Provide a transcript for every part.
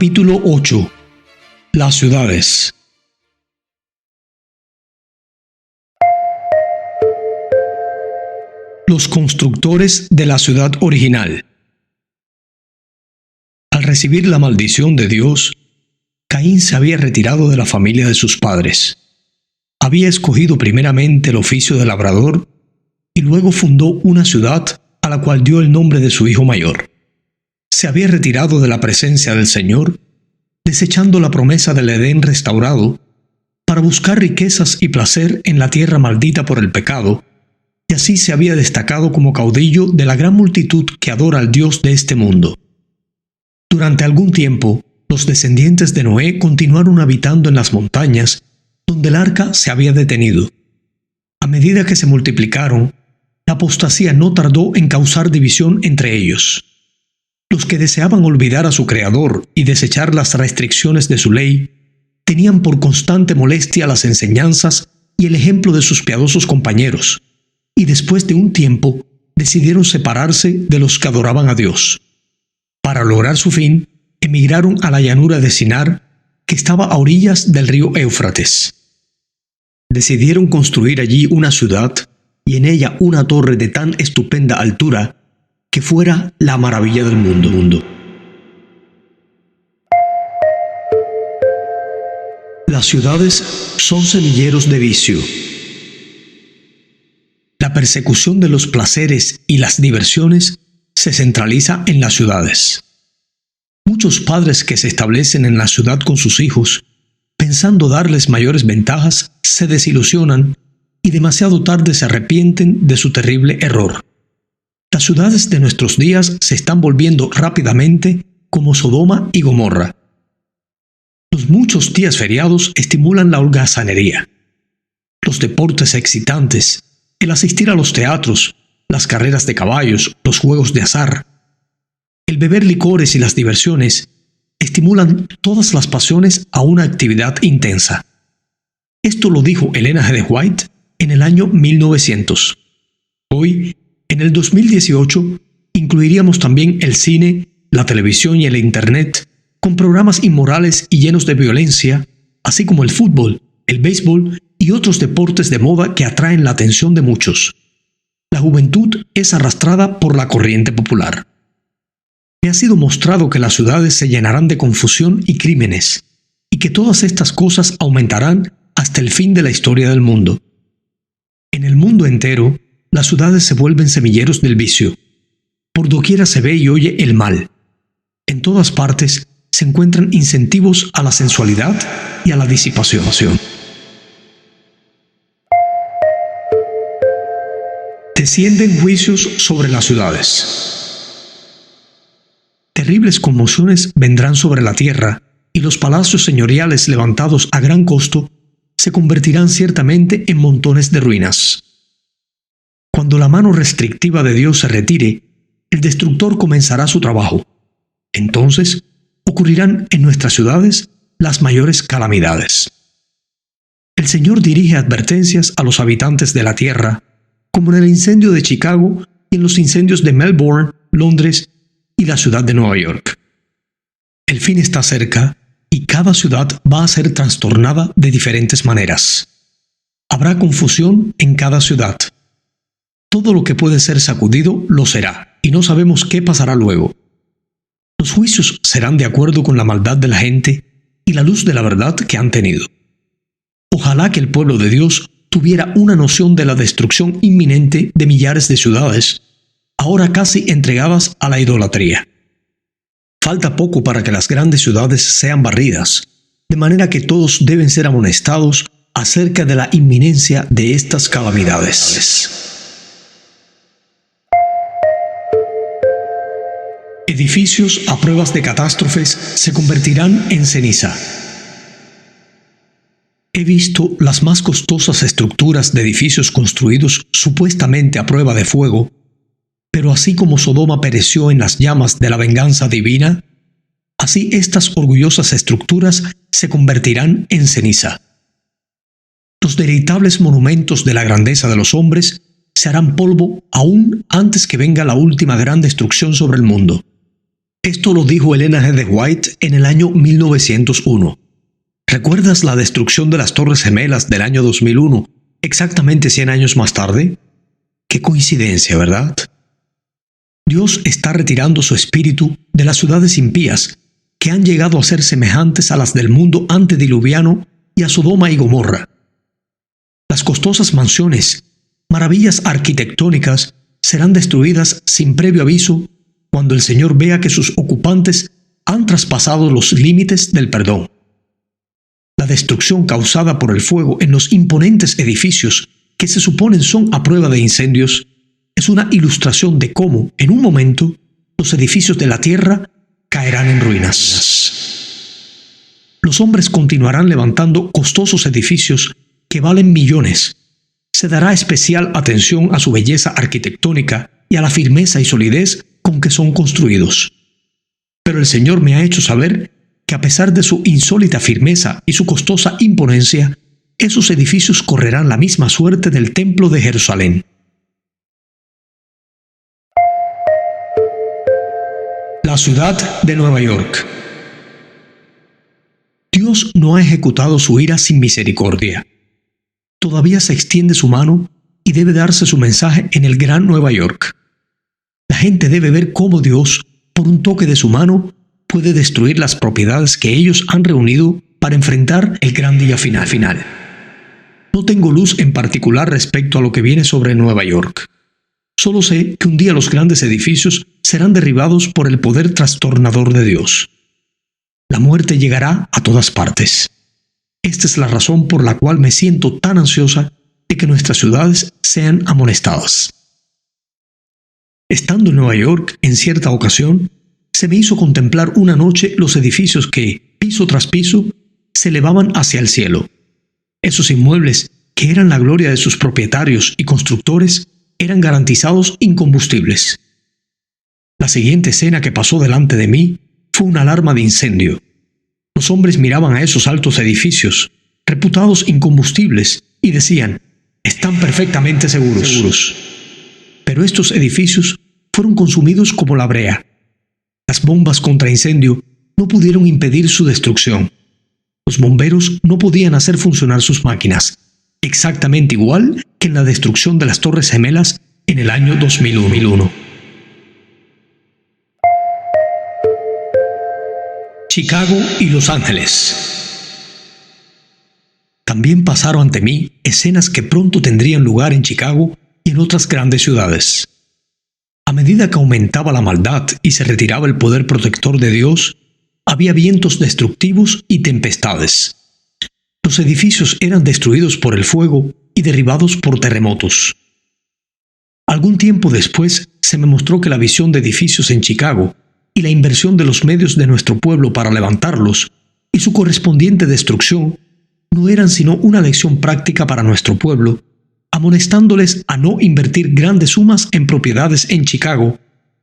Capítulo 8. Las ciudades. Los constructores de la ciudad original. Al recibir la maldición de Dios, Caín se había retirado de la familia de sus padres. Había escogido primeramente el oficio de labrador y luego fundó una ciudad a la cual dio el nombre de su hijo mayor. Se había retirado de la presencia del Señor, desechando la promesa del Edén restaurado, para buscar riquezas y placer en la tierra maldita por el pecado, y así se había destacado como caudillo de la gran multitud que adora al Dios de este mundo. Durante algún tiempo, los descendientes de Noé continuaron habitando en las montañas, donde el arca se había detenido. A medida que se multiplicaron, la apostasía no tardó en causar división entre ellos. Los que deseaban olvidar a su Creador y desechar las restricciones de su ley, tenían por constante molestia las enseñanzas y el ejemplo de sus piadosos compañeros, y después de un tiempo decidieron separarse de los que adoraban a Dios. Para lograr su fin, emigraron a la llanura de Sinar, que estaba a orillas del río Éufrates. Decidieron construir allí una ciudad y en ella una torre de tan estupenda altura que fuera la maravilla del mundo. Las ciudades son semilleros de vicio. La persecución de los placeres y las diversiones se centraliza en las ciudades. Muchos padres que se establecen en la ciudad con sus hijos, pensando darles mayores ventajas, se desilusionan y demasiado tarde se arrepienten de su terrible error. Las ciudades de nuestros días se están volviendo rápidamente como Sodoma y Gomorra. Los muchos días feriados estimulan la holgazanería. Los deportes excitantes, el asistir a los teatros, las carreras de caballos, los juegos de azar, el beber licores y las diversiones estimulan todas las pasiones a una actividad intensa. Esto lo dijo Elena G. de White en el año 1900. Hoy, en el 2018, incluiríamos también el cine, la televisión y el Internet, con programas inmorales y llenos de violencia, así como el fútbol, el béisbol y otros deportes de moda que atraen la atención de muchos. La juventud es arrastrada por la corriente popular. Me ha sido mostrado que las ciudades se llenarán de confusión y crímenes, y que todas estas cosas aumentarán hasta el fin de la historia del mundo. En el mundo entero, las ciudades se vuelven semilleros del vicio. Por doquiera se ve y oye el mal. En todas partes se encuentran incentivos a la sensualidad y a la disipación. Descienden juicios sobre las ciudades. Terribles conmociones vendrán sobre la tierra, y los palacios señoriales levantados a gran costo se convertirán ciertamente en montones de ruinas. Cuando la mano restrictiva de Dios se retire, el destructor comenzará su trabajo. Entonces, ocurrirán en nuestras ciudades las mayores calamidades. El Señor dirige advertencias a los habitantes de la tierra, como en el incendio de Chicago y en los incendios de Melbourne, Londres y la ciudad de Nueva York. El fin está cerca y cada ciudad va a ser trastornada de diferentes maneras. Habrá confusión en cada ciudad. Todo lo que puede ser sacudido lo será, y no sabemos qué pasará luego. Los juicios serán de acuerdo con la maldad de la gente y la luz de la verdad que han tenido. Ojalá que el pueblo de Dios tuviera una noción de la destrucción inminente de millares de ciudades, ahora casi entregadas a la idolatría. Falta poco para que las grandes ciudades sean barridas, de manera que todos deben ser amonestados acerca de la inminencia de estas calamidades. Edificios a pruebas de catástrofes se convertirán en ceniza. He visto las más costosas estructuras de edificios construidos supuestamente a prueba de fuego, pero así como Sodoma pereció en las llamas de la venganza divina, así estas orgullosas estructuras se convertirán en ceniza. Los deleitables monumentos de la grandeza de los hombres se harán polvo aún antes que venga la última gran destrucción sobre el mundo. Esto lo dijo Elena G. de White en el año 1901. ¿Recuerdas la destrucción de las Torres Gemelas del año 2001, exactamente 100 años más tarde? Qué coincidencia, ¿verdad? Dios está retirando su espíritu de las ciudades impías que han llegado a ser semejantes a las del mundo antediluviano y a Sodoma y Gomorra. Las costosas mansiones, maravillas arquitectónicas, serán destruidas sin previo aviso cuando el Señor vea que sus ocupantes han traspasado los límites del perdón. La destrucción causada por el fuego en los imponentes edificios que se suponen son a prueba de incendios es una ilustración de cómo, en un momento, los edificios de la tierra caerán en ruinas. Los hombres continuarán levantando costosos edificios que valen millones. Se dará especial atención a su belleza arquitectónica y a la firmeza y solidez con que son construidos. Pero el Señor me ha hecho saber que a pesar de su insólita firmeza y su costosa imponencia, esos edificios correrán la misma suerte del Templo de Jerusalén. La ciudad de Nueva York. Dios no ha ejecutado su ira sin misericordia. Todavía se extiende su mano y debe darse su mensaje en el Gran Nueva York. La gente debe ver cómo Dios, por un toque de su mano, puede destruir las propiedades que ellos han reunido para enfrentar el gran día final. No tengo luz en particular respecto a lo que viene sobre Nueva York. Solo sé que un día los grandes edificios serán derribados por el poder trastornador de Dios. La muerte llegará a todas partes. Esta es la razón por la cual me siento tan ansiosa de que nuestras ciudades sean amonestadas. Estando en Nueva York, en cierta ocasión, se me hizo contemplar una noche los edificios que, piso tras piso, se elevaban hacia el cielo. Esos inmuebles, que eran la gloria de sus propietarios y constructores, eran garantizados incombustibles. La siguiente escena que pasó delante de mí fue una alarma de incendio. Los hombres miraban a esos altos edificios, reputados incombustibles, y decían, están perfectamente seguros. Pero estos edificios fueron consumidos como la brea. Las bombas contra incendio no pudieron impedir su destrucción. Los bomberos no podían hacer funcionar sus máquinas, exactamente igual que en la destrucción de las Torres Gemelas en el año 2001. Chicago y Los Ángeles. También pasaron ante mí escenas que pronto tendrían lugar en Chicago y en otras grandes ciudades. A medida que aumentaba la maldad y se retiraba el poder protector de Dios, había vientos destructivos y tempestades. Los edificios eran destruidos por el fuego y derribados por terremotos. Algún tiempo después se me mostró que la visión de edificios en Chicago y la inversión de los medios de nuestro pueblo para levantarlos y su correspondiente destrucción no eran sino una lección práctica para nuestro pueblo, amonestándoles a no invertir grandes sumas en propiedades en Chicago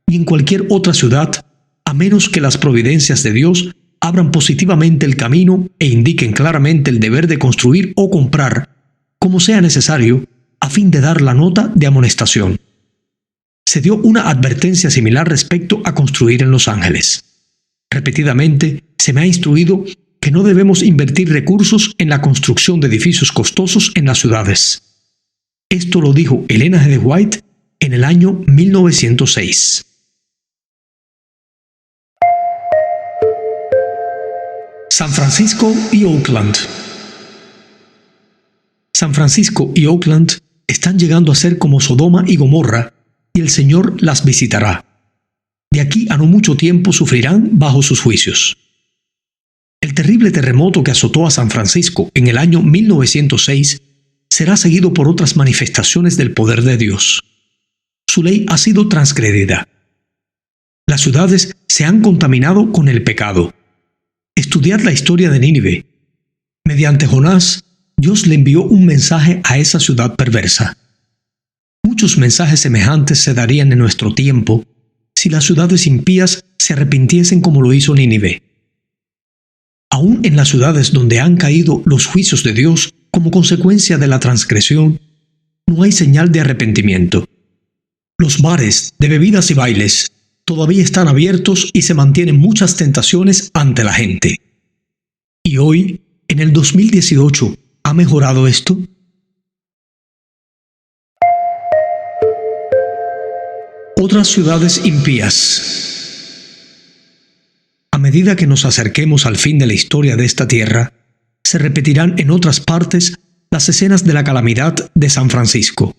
ni en cualquier otra ciudad, a menos que las providencias de Dios abran positivamente el camino e indiquen claramente el deber de construir o comprar, como sea necesario, a fin de dar la nota de amonestación. Se dio una advertencia similar respecto a construir en Los Ángeles. Repetidamente se me ha instruido que no debemos invertir recursos en la construcción de edificios costosos en las ciudades. Esto lo dijo Elena G. de White en el año 1906. San Francisco y Oakland. San Francisco y Oakland están llegando a ser como Sodoma y Gomorra, y el Señor las visitará. De aquí a no mucho tiempo sufrirán bajo sus juicios. El terrible terremoto que azotó a San Francisco en el año 1906 será seguido por otras manifestaciones del poder de Dios. Su ley ha sido transgredida. Las ciudades se han contaminado con el pecado. Estudiad la historia de Nínive. Mediante Jonás, Dios le envió un mensaje a esa ciudad perversa. Muchos mensajes semejantes se darían en nuestro tiempo si las ciudades impías se arrepintiesen como lo hizo Nínive. Aún en las ciudades donde han caído los juicios de Dios como consecuencia de la transgresión, no hay señal de arrepentimiento. Los bares de bebidas y bailes todavía están abiertos y se mantienen muchas tentaciones ante la gente. ¿Y hoy, en el 2018, ha mejorado esto? Otras ciudades impías. A medida que nos acerquemos al fin de la historia de esta tierra, se repetirán en otras partes las escenas de la calamidad de San Francisco.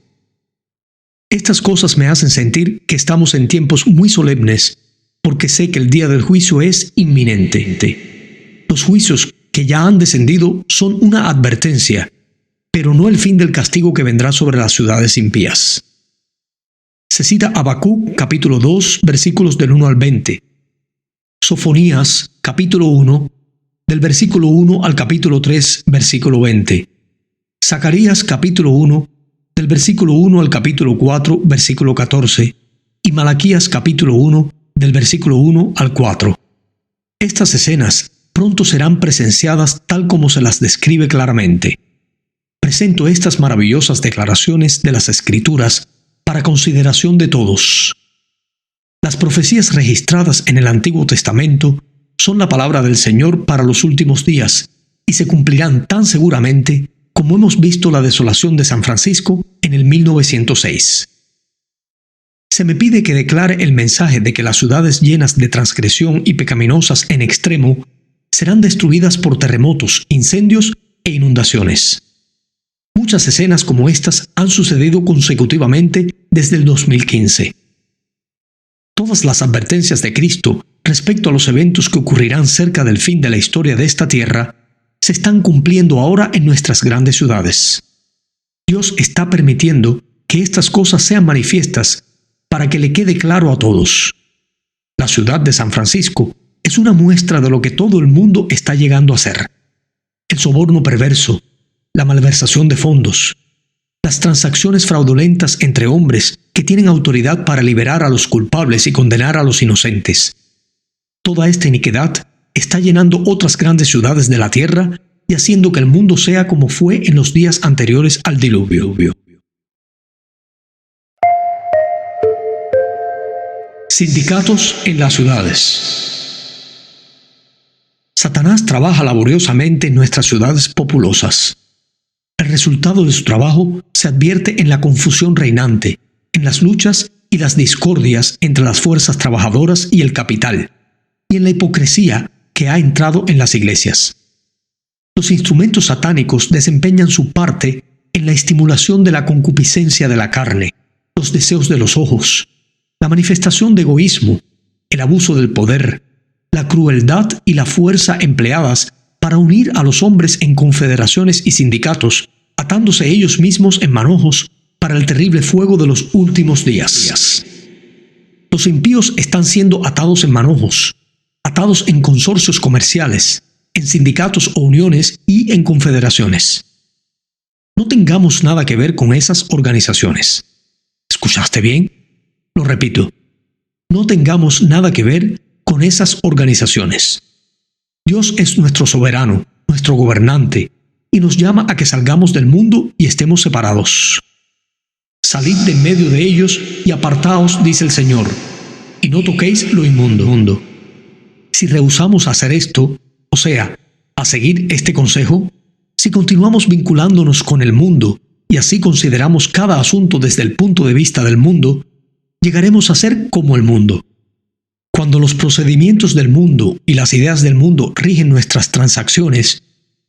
Estas cosas me hacen sentir que estamos en tiempos muy solemnes, porque sé que el día del juicio es inminente. Los juicios que ya han descendido son una advertencia, pero no el fin del castigo que vendrá sobre las ciudades impías. Se cita Habacuc capítulo 2, versículos del 1 al 20. Sofonías capítulo 1, del versículo 1 al capítulo 3, versículo 20. Zacarías capítulo 1, del versículo 1 al capítulo 4, versículo 14. Y Malaquías capítulo 1, del versículo 1 al 4. Estas escenas pronto serán presenciadas tal como se las describe claramente. Presento estas maravillosas declaraciones de las Escrituras para consideración de todos. Las profecías registradas en el Antiguo Testamento son la palabra del Señor para los últimos días y se cumplirán tan seguramente como hemos visto la desolación de San Francisco en el 1906. Se me pide que declare el mensaje de que las ciudades llenas de transgresión y pecaminosas en extremo serán destruidas por terremotos, incendios e inundaciones. Muchas escenas como estas han sucedido consecutivamente desde el 2015. Todas las advertencias de Cristo respecto a los eventos que ocurrirán cerca del fin de la historia de esta tierra se están cumpliendo ahora en nuestras grandes ciudades. Dios está permitiendo que estas cosas sean manifiestas para que le quede claro a todos. La ciudad de San Francisco es una muestra de lo que todo el mundo está llegando a ser. El soborno perverso, la malversación de fondos, las transacciones fraudulentas entre hombres que tienen autoridad para liberar a los culpables y condenar a los inocentes. Toda esta iniquidad está llenando otras grandes ciudades de la tierra y haciendo que el mundo sea como fue en los días anteriores al diluvio. Sindicatos en las ciudades. Satanás trabaja laboriosamente en nuestras ciudades populosas. El resultado de su trabajo se advierte en la confusión reinante, en las luchas y las discordias entre las fuerzas trabajadoras y el capital, y en la hipocresía que ha entrado en las iglesias. Los instrumentos satánicos desempeñan su parte en la estimulación de la concupiscencia de la carne, los deseos de los ojos, la manifestación de egoísmo, el abuso del poder, la crueldad y la fuerza empleadas para unir a los hombres en confederaciones y sindicatos, atándose ellos mismos en manojos para el terrible fuego de los últimos días. Los impíos están siendo atados en manojos, atados en consorcios comerciales, en sindicatos o uniones y en confederaciones. No tengamos nada que ver con esas organizaciones. ¿Escuchaste bien? Lo repito. No tengamos nada que ver con esas organizaciones. Dios es nuestro soberano, nuestro gobernante, y nos llama a que salgamos del mundo y estemos separados. Salid de en medio de ellos y apartaos, dice el Señor, y no toquéis lo inmundo. Si rehusamos hacer esto, o sea, a seguir este consejo, si continuamos vinculándonos con el mundo y así consideramos cada asunto desde el punto de vista del mundo, llegaremos a ser como el mundo. Cuando los procedimientos del mundo y las ideas del mundo rigen nuestras transacciones,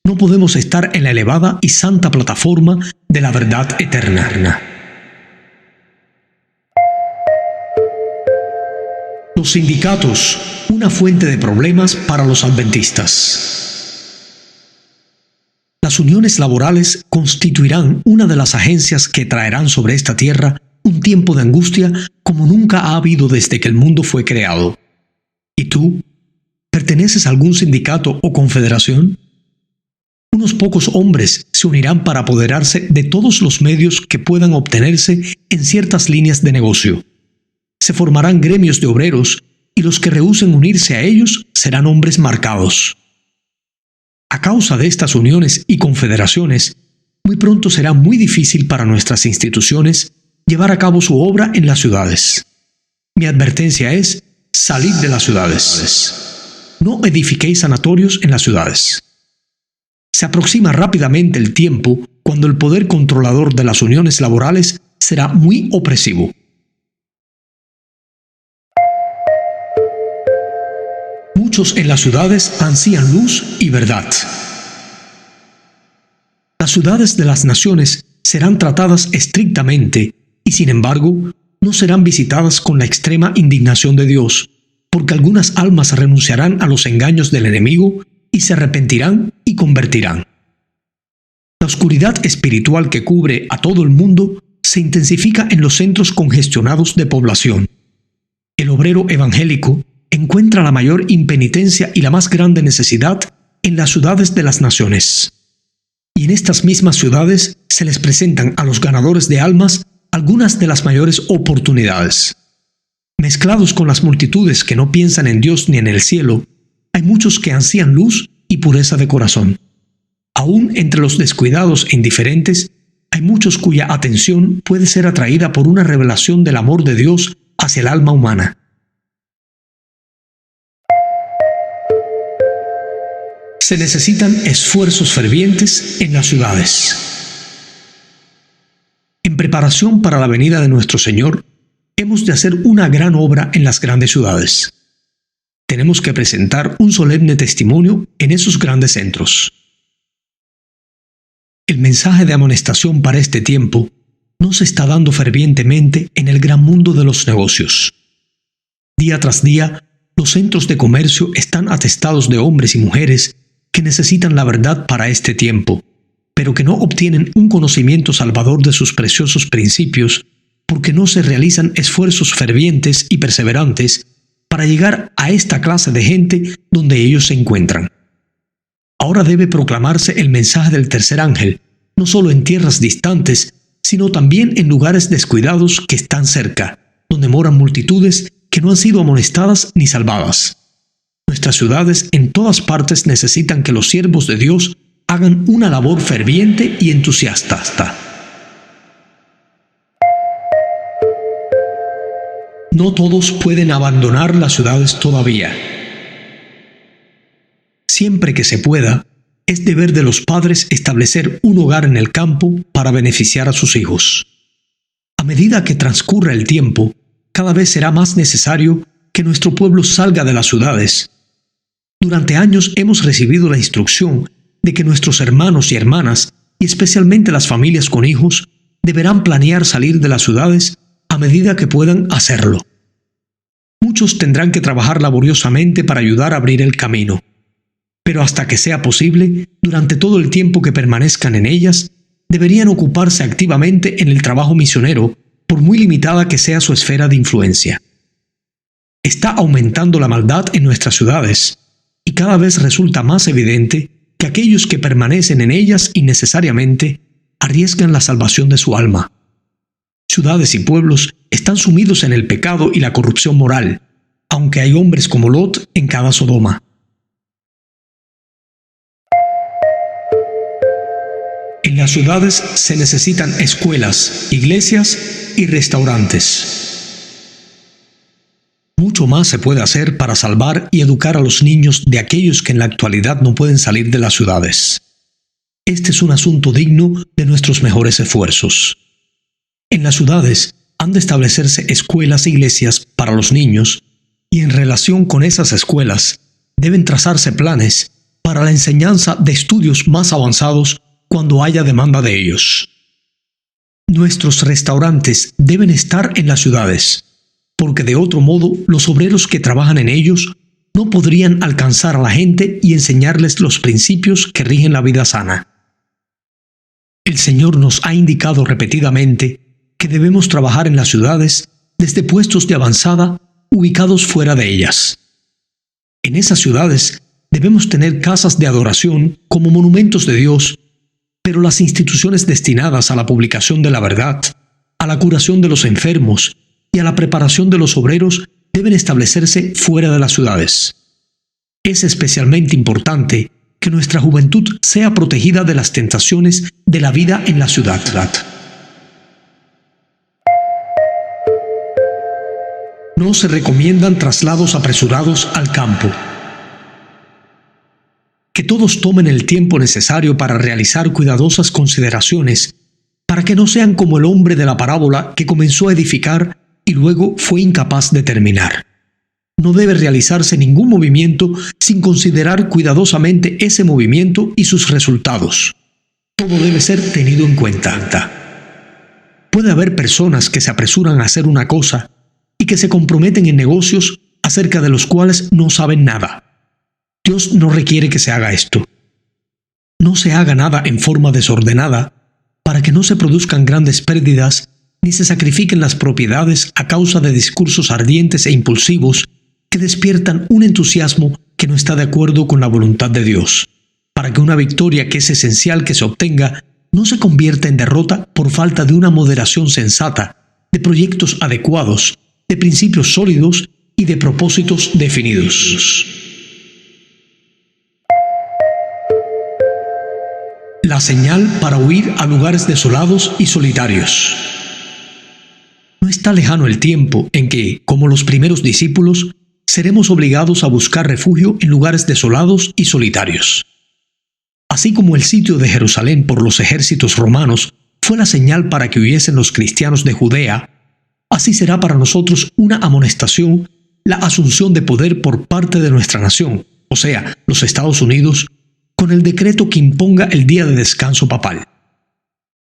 no podemos estar en la elevada y santa plataforma de la verdad eterna. Los sindicatos, una fuente de problemas para los adventistas. Las uniones laborales constituirán una de las agencias que traerán sobre esta tierra un tiempo de angustia como nunca ha habido desde que el mundo fue creado. ¿Y tú? ¿Perteneces a algún sindicato o confederación? Unos pocos hombres se unirán para apoderarse de todos los medios que puedan obtenerse en ciertas líneas de negocio. Se formarán gremios de obreros y los que rehúsen unirse a ellos serán hombres marcados. A causa de estas uniones y confederaciones, muy pronto será muy difícil para nuestras instituciones llevar a cabo su obra en las ciudades. Mi advertencia es salid de las ciudades. No edifiquéis sanatorios en las ciudades. Se aproxima rápidamente el tiempo cuando el poder controlador de las uniones laborales será muy opresivo. Muchos en las ciudades ansían luz y verdad. Las ciudades de las naciones serán tratadas estrictamente y, sin embargo, no serán visitadas con la extrema indignación de Dios, porque algunas almas renunciarán a los engaños del enemigo y se arrepentirán y convertirán. La oscuridad espiritual que cubre a todo el mundo se intensifica en los centros congestionados de población. El obrero evangélico encuentra la mayor impenitencia y la más grande necesidad en las ciudades de las naciones. Y en estas mismas ciudades se les presentan a los ganadores de almas algunas de las mayores oportunidades. Mezclados con las multitudes que no piensan en Dios ni en el cielo, hay muchos que ansían luz y pureza de corazón. Aún entre los descuidados e indiferentes, hay muchos cuya atención puede ser atraída por una revelación del amor de Dios hacia el alma humana. Se necesitan esfuerzos fervientes en las ciudades. En preparación para la venida de nuestro Señor, hemos de hacer una gran obra en las grandes ciudades. Tenemos que presentar un solemne testimonio en esos grandes centros. El mensaje de amonestación para este tiempo no se está dando fervientemente en el gran mundo de los negocios. Día tras día, los centros de comercio están atestados de hombres y mujeres que necesitan la verdad para este tiempo, pero que no obtienen un conocimiento salvador de sus preciosos principios porque no se realizan esfuerzos fervientes y perseverantes para llegar a esta clase de gente donde ellos se encuentran. Ahora debe proclamarse el mensaje del tercer ángel, no solo en tierras distantes, sino también en lugares descuidados que están cerca, donde moran multitudes que no han sido amonestadas ni salvadas. Nuestras ciudades en todas partes necesitan que los siervos de Dios hagan una labor ferviente y entusiasta. No todos pueden abandonar las ciudades todavía. Siempre que se pueda, es deber de los padres establecer un hogar en el campo para beneficiar a sus hijos. A medida que transcurra el tiempo, cada vez será más necesario que nuestro pueblo salga de las ciudades. Durante años hemos recibido la instrucción de que nuestros hermanos y hermanas, y especialmente las familias con hijos, deberán planear salir de las ciudades a medida que puedan hacerlo. Muchos tendrán que trabajar laboriosamente para ayudar a abrir el camino. Pero hasta que sea posible, durante todo el tiempo que permanezcan en ellas, deberían ocuparse activamente en el trabajo misionero, por muy limitada que sea su esfera de influencia. Está aumentando la maldad en nuestras ciudades, y cada vez resulta más evidente que aquellos que permanecen en ellas innecesariamente arriesgan la salvación de su alma. Ciudades y pueblos están sumidos en el pecado y la corrupción moral, aunque hay hombres como Lot en cada Sodoma. En las ciudades se necesitan escuelas, iglesias y restaurantes. Mucho más se puede hacer para salvar y educar a los niños de aquellos que en la actualidad no pueden salir de las ciudades. Este es un asunto digno de nuestros mejores esfuerzos. En las ciudades han de establecerse escuelas e iglesias para los niños, y en relación con esas escuelas deben trazarse planes para la enseñanza de estudios más avanzados cuando haya demanda de ellos. Nuestros restaurantes deben estar en las ciudades, porque de otro modo los obreros que trabajan en ellos no podrían alcanzar a la gente y enseñarles los principios que rigen la vida sana. El Señor nos ha indicado repetidamente que debemos trabajar en las ciudades desde puestos de avanzada ubicados fuera de ellas. En esas ciudades debemos tener casas de adoración como monumentos de Dios, pero las instituciones destinadas a la publicación de la verdad, a la curación de los enfermos y a la preparación de los obreros deben establecerse fuera de las ciudades. Es especialmente importante que nuestra juventud sea protegida de las tentaciones de la vida en la ciudad. No se recomiendan traslados apresurados al campo. Que todos tomen el tiempo necesario para realizar cuidadosas consideraciones, para que no sean como el hombre de la parábola que comenzó a edificar y luego fue incapaz de terminar. No debe realizarse ningún movimiento sin considerar cuidadosamente ese movimiento y sus resultados. Todo debe ser tenido en cuenta. Puede haber personas que se apresuran a hacer una cosa y que se comprometen en negocios acerca de los cuales no saben nada. Dios no requiere que se haga esto. No se haga nada en forma desordenada para que no se produzcan grandes pérdidas ni se sacrifiquen las propiedades a causa de discursos ardientes e impulsivos que despiertan un entusiasmo que no está de acuerdo con la voluntad de Dios, para que una victoria que es esencial que se obtenga no se convierta en derrota por falta de una moderación sensata, de proyectos adecuados, de principios sólidos y de propósitos definidos. La señal para huir a lugares desolados y solitarios. No está lejano el tiempo en que, como los primeros discípulos, seremos obligados a buscar refugio en lugares desolados y solitarios. Así como el sitio de Jerusalén por los ejércitos romanos fue la señal para que huyesen los cristianos de Judea, así será para nosotros una amonestación la asunción de poder por parte de nuestra nación, o sea, los Estados Unidos, con el decreto que imponga el día de descanso papal.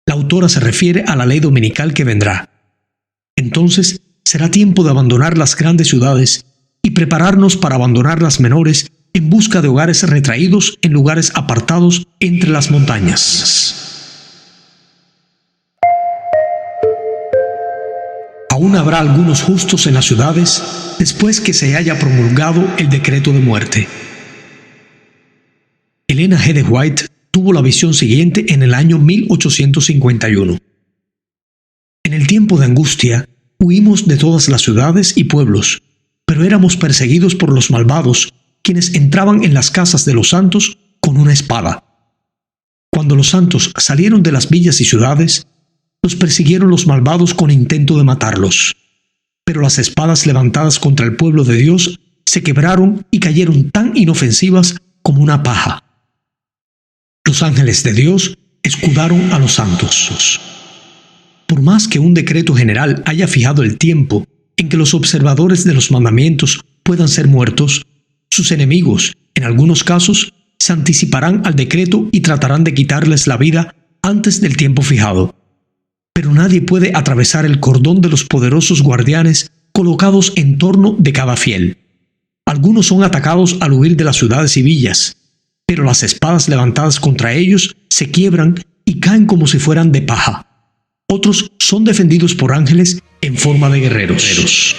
La autora se refiere a la ley dominical que vendrá. Entonces, será tiempo de abandonar las grandes ciudades y prepararnos para abandonar las menores en busca de hogares retraídos en lugares apartados entre las montañas. Aún habrá algunos justos en las ciudades después que se haya promulgado el decreto de muerte. Elena G. de White tuvo la visión siguiente en el año 1851. En el tiempo de angustia, huimos de todas las ciudades y pueblos, pero éramos perseguidos por los malvados, quienes entraban en las casas de los santos con una espada. Cuando los santos salieron de las villas y ciudades, los persiguieron los malvados con intento de matarlos. Pero las espadas levantadas contra el pueblo de Dios se quebraron y cayeron tan inofensivas como una paja. Los ángeles de Dios escudaron a los santos. Por más que un decreto general haya fijado el tiempo en que los observadores de los mandamientos puedan ser muertos, sus enemigos, en algunos casos, se anticiparán al decreto y tratarán de quitarles la vida antes del tiempo fijado. Pero nadie puede atravesar el cordón de los poderosos guardianes colocados en torno de cada fiel. Algunos son atacados al huir de las ciudades y villas, pero las espadas levantadas contra ellos se quiebran y caen como si fueran de paja. Otros son defendidos por ángeles en forma de guerreros.